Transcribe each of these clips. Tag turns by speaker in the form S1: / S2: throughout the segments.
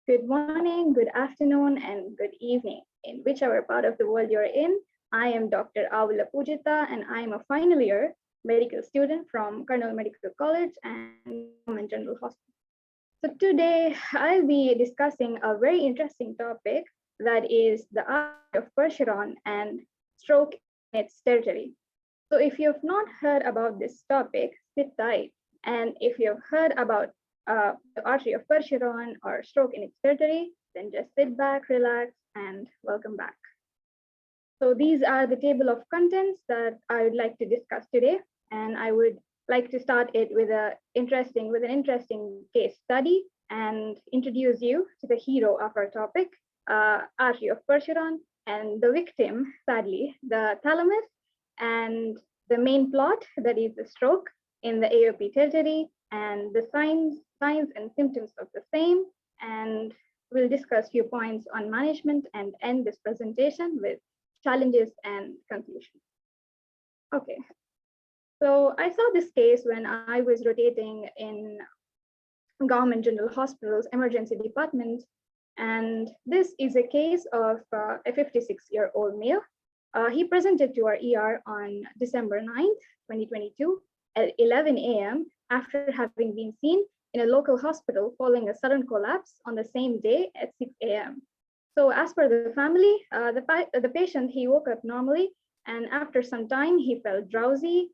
S1: Good morning, good afternoon, and good evening. In whichever part of the world you're in, I am Dr. Avula Pujita, and I am a final year medical student from Karnal Medical College and Government General Hospital. So today, I'll be discussing a very interesting topic that is the art of Percheron and stroke in its territory. So if you've not heard about this topic, sit tight. And if you've heard about the artery of Percheron or stroke in its territory, then just sit back, relax, and welcome back. So these are the table of contents that I would like to discuss today. And I would like to start it with an interesting case study and introduce you to the hero of our topic, artery of Percheron, and the victim, sadly, the thalamus, and the main plot, that is the stroke in the AOP territory, and the signs and symptoms of the same. And we'll discuss a few points on management and end this presentation with challenges and conclusions. Okay, so I saw this case when I was rotating in Government General Hospital's emergency department. And this is a case of a 56-year-old male. He presented to our ER on December 9th, 2022 at 11 a.m. after having been seen in a local hospital following a sudden collapse on the same day at 6 a.m. So as per the family, the patient, he woke up normally, and after some time, he felt drowsy.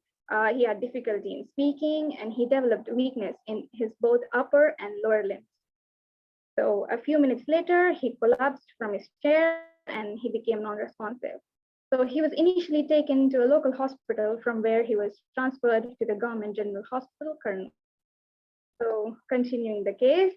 S1: He had difficulty in speaking, and he developed weakness in his both upper and lower limbs. So a few minutes later, he collapsed from his chair and he became non-responsive. So he was initially taken to a local hospital from where he was transferred to the Government General Hospital, Karnal. So continuing the case,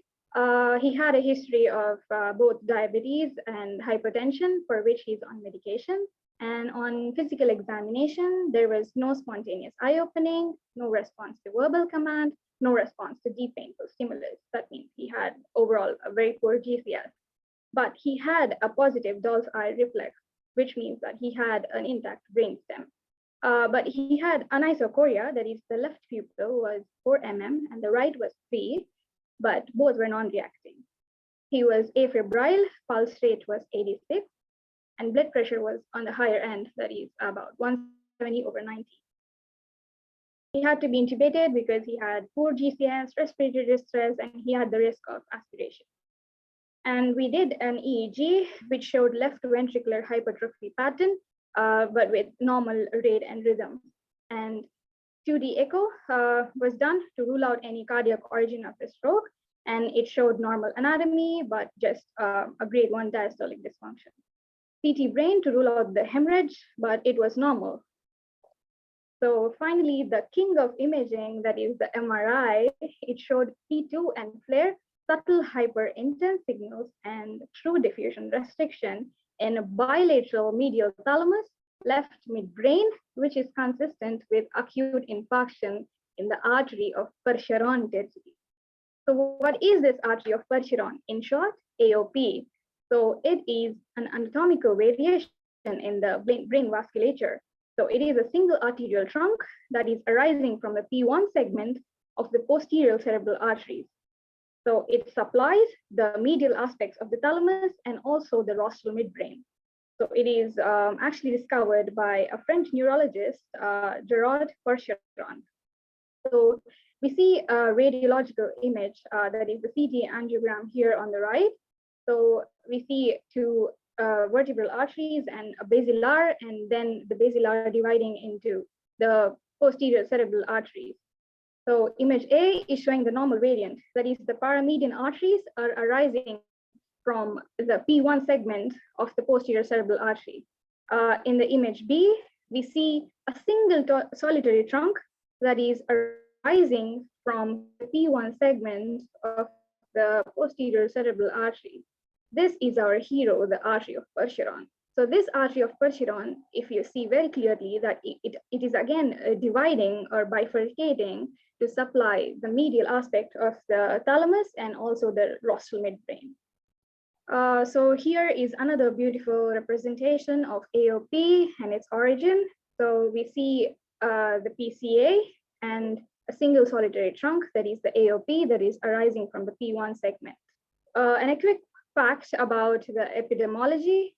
S1: he had a history of both diabetes and hypertension, for which he's on medication. And on physical examination, there was no spontaneous eye opening, no response to verbal command, no response to deep painful stimulus. That means he had overall a very poor GCS. But he had a positive Doll's eye reflex, which means that he had an intact brainstem. But he had anisocoria, that is, the left pupil was 4 mm and the right was 3, but both were non-reacting. He was afebrile, pulse rate was 86, and blood pressure was on the higher end, that is about 170/90. He had to be intubated because he had poor GCS, respiratory distress, and he had the risk of aspiration. And we did an EEG, which showed left ventricular hypertrophy pattern, but with normal rate and rhythm. And 2D echo was done to rule out any cardiac origin of the stroke, and it showed normal anatomy, but just a grade 1 diastolic dysfunction. CT brain to rule out the hemorrhage, but it was normal. So finally, the king of imaging, that is the MRI, it showed P2 and flare, subtle hyper-intense signals, and true diffusion restriction in a bilateral medial thalamus, left midbrain, which is consistent with acute infarction in the artery of Percheron territory. So what is this artery of Percheron? In short, AOP. So it is an anatomical variation in the brain vasculature. So it is a single arterial trunk that is arising from the P1 segment of the posterior cerebral arteries. So it supplies the medial aspects of the thalamus and also the rostral midbrain. So it is actually discovered by a French neurologist, Gerard Percheron. So we see a radiological image, that is the CT angiogram here on the right. So we see two vertebral arteries and a basilar, and then the basilar dividing into the posterior cerebral arteries. So image A is showing the normal variant, that is the paramedian arteries are arising from the P1 segment of the posterior cerebral artery. In the image B, we see a single solitary trunk that is arising from the P1 segment of the posterior cerebral artery. This is our hero, the artery of Percheron. So this artery of Percheron, if you see very clearly that it is again dividing or bifurcating to supply the medial aspect of the thalamus and also the rostral midbrain. So here is another beautiful representation of AOP and its origin. So we see the PCA and a single solitary trunk, that is the AOP, that is arising from the P1 segment. And a quick fact about the epidemiology,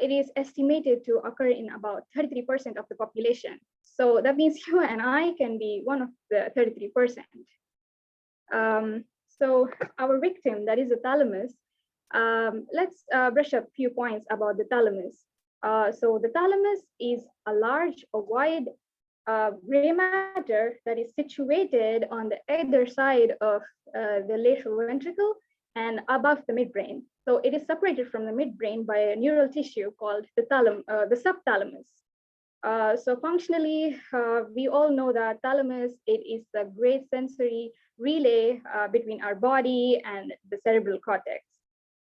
S1: it is estimated to occur in about 33% of the population. So that means you and I can be one of the 33%. So our victim, that is the thalamus, let's brush up a few points about the thalamus. So the thalamus is a large, a wide gray matter that is situated on the either side of the lateral ventricle and above the midbrain. So it is separated from the midbrain by a neural tissue called the subthalamus. So functionally, we all know that thalamus, it is the great sensory relay between our body and the cerebral cortex.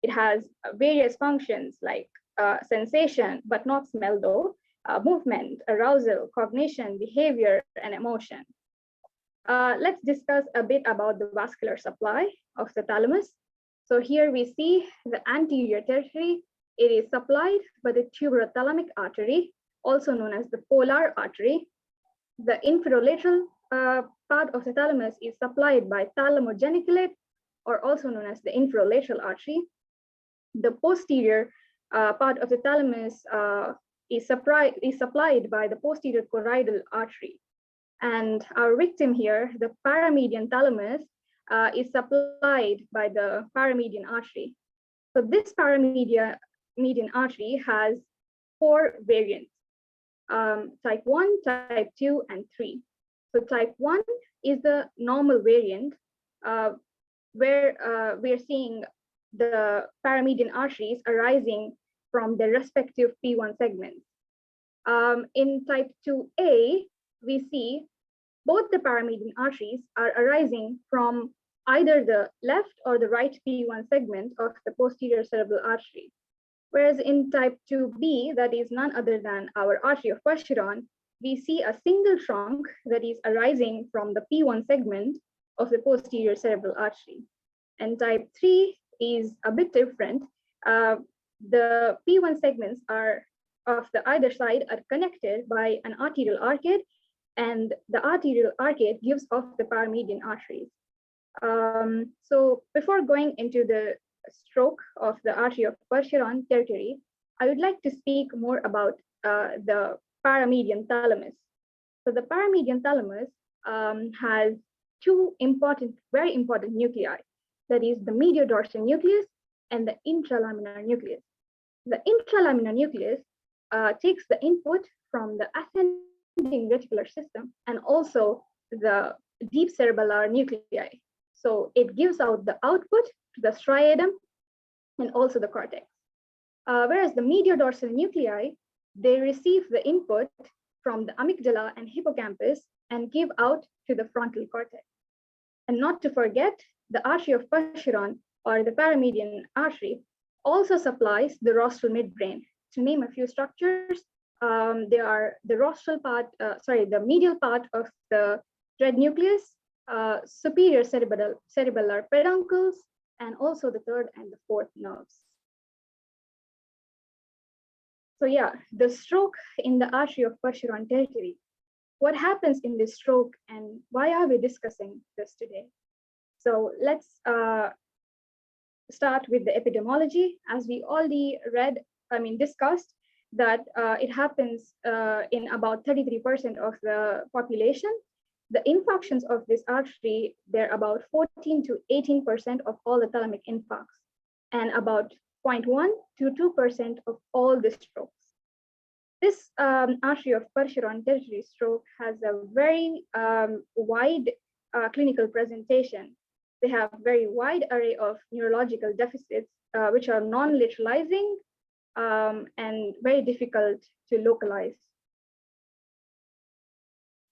S1: It has various functions like sensation, but not smell though, movement, arousal, cognition, behavior, and emotion. Let's discuss a bit about the vascular supply of the thalamus. So here we see the anterior territory. It is supplied by the tuberothalamic artery, also known as the polar artery. The inferolateral part of the thalamus is supplied by thalamo-geniculate, or also known as the inferolateral artery. The posterior part of the thalamus is supplied by the posterior choroidal artery. And our victim here, the paramedian thalamus, is supplied by the paramedian artery. So this paramedian artery has 4 variants, type 1, type 2, and 3. So type 1 is the normal variant where we're seeing the paramedian arteries arising from the respective P1 segments. In type 2A, we see both the paramedian arteries are arising from either the left or the right P1 segment of the posterior cerebral artery. Whereas in type 2B, that is none other than our artery of Percheron, we see a single trunk that is arising from the P1 segment of the posterior cerebral artery. And type 3 is a bit different. The P1 segments are of the either side are connected by an arterial arcade, and the arterial arcade gives off the paramedian arteries. So before going into the stroke of the artery of Percheron territory, I would like to speak more about the paramedian thalamus. So the paramedian thalamus has 2 very important nuclei, that is the mediodorsal nucleus and the intralaminar nucleus. The intralaminar nucleus takes the input from the ascending reticular system and also the deep cerebellar nuclei. So it gives out the output to the striatum and also the cortex. Whereas the mediodorsal nuclei, they receive the input from the amygdala and hippocampus and give out to the frontal cortex. And not to forget, the artery of Percheron, or the paramedian artery, also supplies the rostral midbrain. To name a few structures, they are the rostral part, the medial part of the red nucleus, superior cerebellar peduncles, and also the 3rd and the 4th nerves. So yeah, the stroke in the artery of Percheron territory. What happens in this stroke and why are we discussing this today? So let's start with the epidemiology. As we already discussed that it happens in about 33% of the population. The infarctions of this artery, they're about 14 to 18% of all the thalamic infarcts, and about 0.1 to 2% of all the strokes. This artery of Percheron territory stroke has a very wide clinical presentation. They have very wide array of neurological deficits, which are non-lateralizing and very difficult to localize.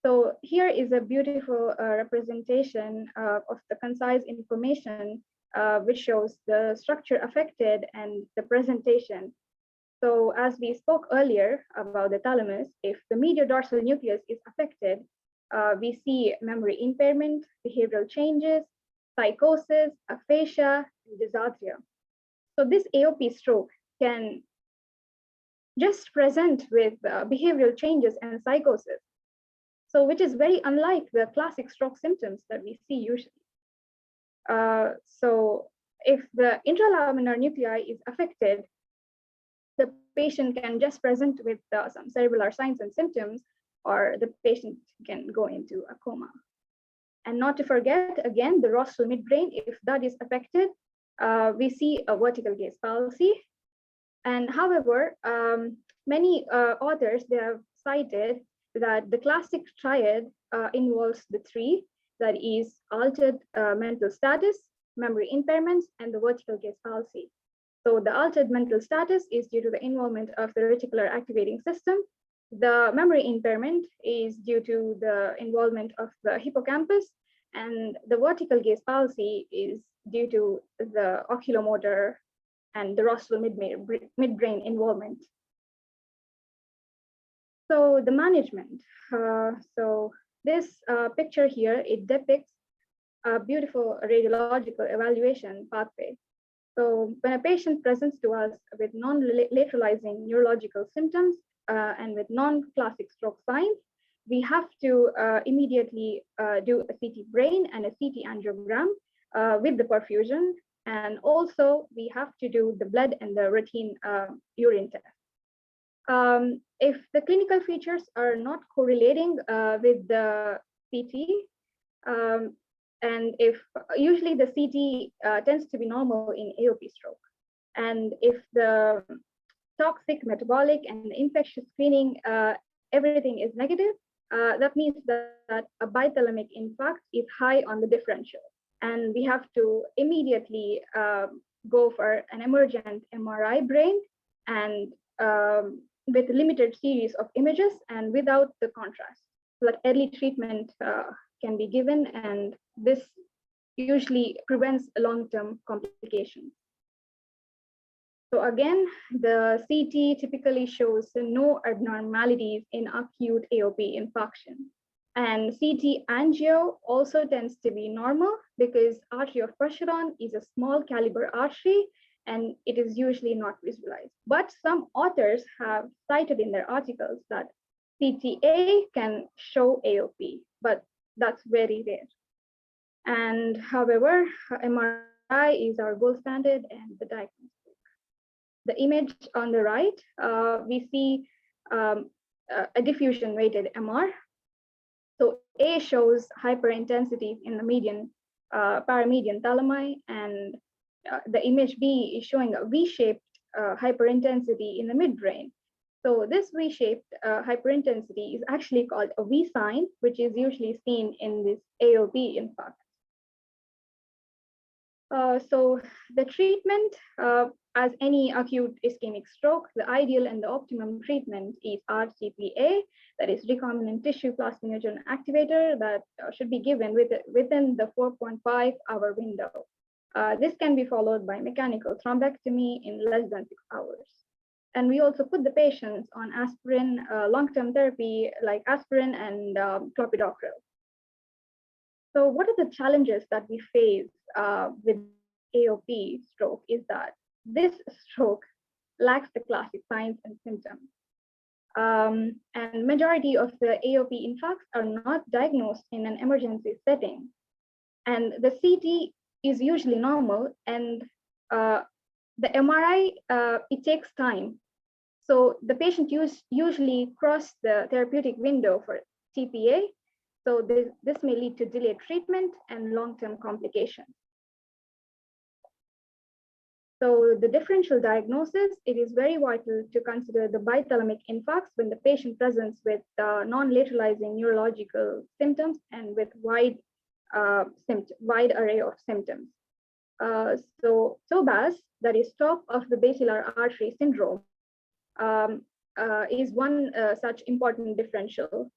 S1: So here is a beautiful representation of the concise information which shows the structure affected and the presentation. So as we spoke earlier about the thalamus, if the mediodorsal nucleus is affected, we see memory impairment, behavioral changes, psychosis, aphasia, and dysarthria. So this AOP stroke can just present with behavioral changes and psychosis. So which is very unlike the classic stroke symptoms that we see usually. So if the intralaminar nuclei is affected, the patient can just present with some cerebellar signs and symptoms, or the patient can go into a coma. And not to forget, again, the rostral midbrain, if that is affected, we see a vertical gaze palsy. And however, many authors, they have cited that the classic triad involves the three, that is altered mental status, memory impairments, and the vertical gaze palsy. So the altered mental status is due to the involvement of the reticular activating system. The memory impairment is due to the involvement of the hippocampus, and the vertical gaze palsy is due to the oculomotor and the rostral midbrain involvement. So the management. So this picture here, it depicts a beautiful radiological evaluation pathway. So when a patient presents to us with non-lateralizing neurological symptoms and with non-classic stroke signs, we have to immediately do a CT brain and a CT angiogram with the perfusion. And also we have to do the blood and the routine urine test. If the clinical features are not correlating with the CT, and if usually the CT tends to be normal in AOP stroke, and if the toxic, metabolic, and infectious screening, everything is negative, that means that a bithalamic infarct is high on the differential. And we have to immediately go for an emergent MRI brain, and with a limited series of images and without the contrast, so that early treatment can be given, and this usually prevents long-term complications. So again, the CT typically shows no abnormalities in acute AOP infarction. And CT angio also tends to be normal because artery of Percheron is a small caliber artery and it is usually not visualized. But some authors have cited in their articles that CTA can show AOP, but that's very rare. And however, MRI is our gold standard and the diagnostic. The image on the right, we see a diffusion weighted MR. So A shows hyperintensity in the median, paramedian thalami, and the image B is showing a V-shaped hyperintensity in the midbrain. So this V-shaped hyperintensity is actually called a V sign, which is usually seen in this AOP infarct. So the treatment, as any acute ischemic stroke, the ideal and the optimum treatment is RCPA, that is recombinant tissue plasminogen activator, that should be given within the 4.5-hour window. This can be followed by mechanical thrombectomy in less than 6 hours. And we also put the patients on aspirin, long-term therapy like aspirin and clopidogrel. So what are the challenges that we face with AOP stroke is that this stroke lacks the classic signs and symptoms. And majority of the AOP infarcts are not diagnosed in an emergency setting. And the CT is usually normal, and the MRI, it takes time. So the patient usually cross the therapeutic window for TPA. So this may lead to delayed treatment and long-term complications. So the differential diagnosis, it is very vital to consider the bithalamic infarcts when the patient presents with non-lateralizing neurological symptoms and with wide array of symptoms. So TOBAS, that is top of the basilar artery syndrome, is one such important differential.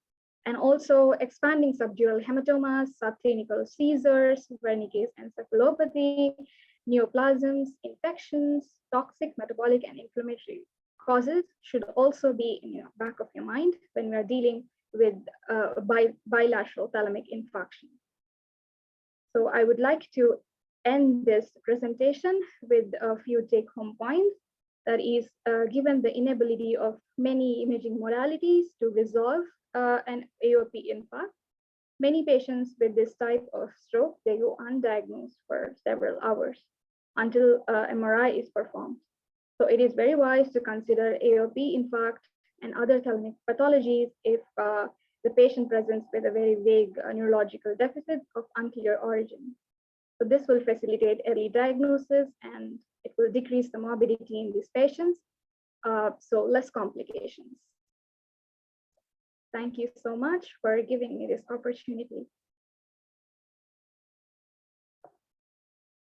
S1: And also expanding subdural hematomas, subclinical seizures, Wernicke's encephalopathy, neoplasms, infections, toxic, metabolic, and inflammatory causes should also be in the back of your mind when we are dealing with bilateral thalamic infarction. So I would like to end this presentation with a few take-home points. That is, given the inability of many imaging modalities to resolve an AOP infarct, many patients with this type of stroke, they go undiagnosed for several hours. until MRI is performed. So it is very wise to consider AOP infarct and other thalamic pathologies if the patient presents with a very vague neurological deficit of unclear origin. So this will facilitate early diagnosis and it will decrease the morbidity in these patients, so less complications. Thank you so much for giving me this opportunity.